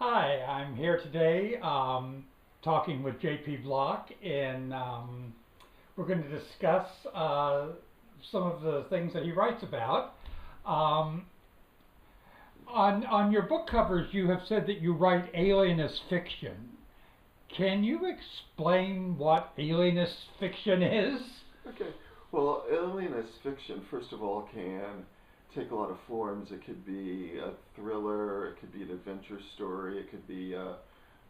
Hi, I'm here today talking with JP Bloch, and we're going to discuss some of the things that he writes about. Um, on your book covers, you have said that you write alienist fiction. Can you explain what alienist fiction is? Okay. Well, alienist fiction, first of all, can take a lot of forms. It could be a thriller, it could be an adventure story, it could be a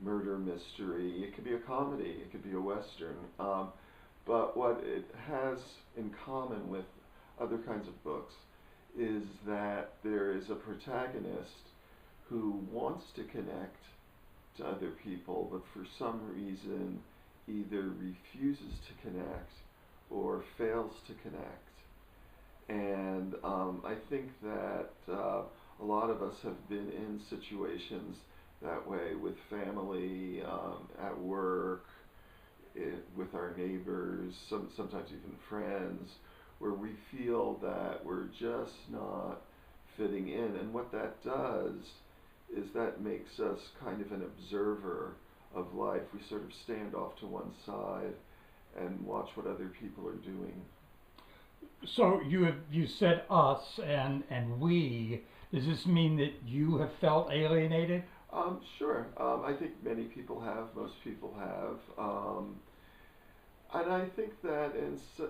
murder mystery, it could be a comedy, it could be a western. But what it has in common with other kinds of books is that there is a protagonist who wants to connect to other people, but for some reason either refuses to connect or fails to connect. And I think that a lot of us have been in situations that way with family, at work, with our neighbors, sometimes even friends, where we feel that we're just not fitting in. And what that does is that makes us kind of an observer of life. We sort of stand off to one side and watch what other people are doing. So you said us and we. Does this mean that you have felt alienated? Sure. I think many people have, most people have. And I think that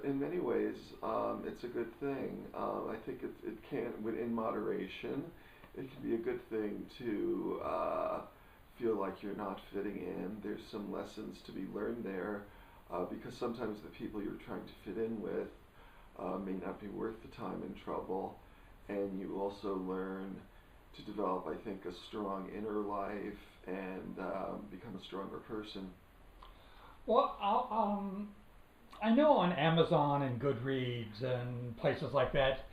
in many ways it's a good thing. I think it can, in moderation, it can be a good thing to feel like you're not fitting in. There's some lessons to be learned there because sometimes the people you're trying to fit in with may not be worth the time and trouble. And you also learn to develop, I think, a strong inner life and become a stronger person. Well, I know on Amazon and Goodreads and places like that,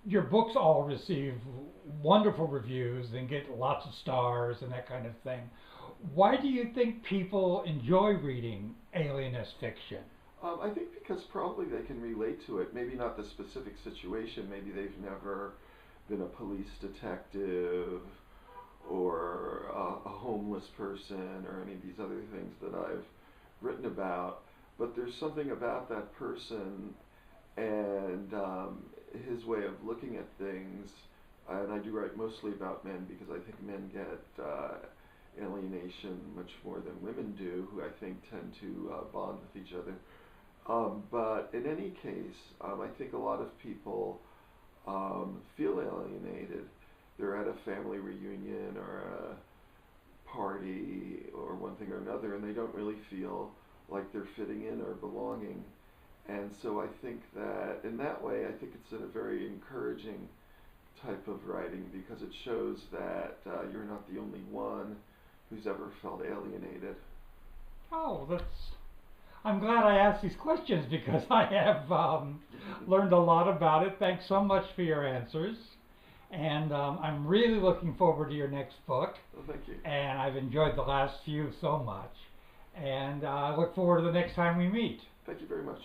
your books all receive wonderful reviews and get lots of stars and that kind of thing. Why do you think people enjoy reading alienist fiction? I think because probably they can relate to it. Maybe not the specific situation. Maybe they've never been a police detective or a homeless person or any of these other things that I've written about. But there's something about that person and his way of looking at things. And I do write mostly about men because I think men get alienation much more than women do, who I think tend to bond with each other. But in any case, I think a lot of people feel alienated. They're at a family reunion or a party or one thing or another, and they don't really feel like they're fitting in or belonging. And so I think that in that way, I think it's a very encouraging type of writing because it shows that you're not the only one who's ever felt alienated. Oh, I'm glad I asked these questions because I have learned a lot about it. Thanks so much for your answers. And I'm really looking forward to your next book. Well, thank you. And I've enjoyed the last few so much. And I look forward to the next time we meet. Thank you very much.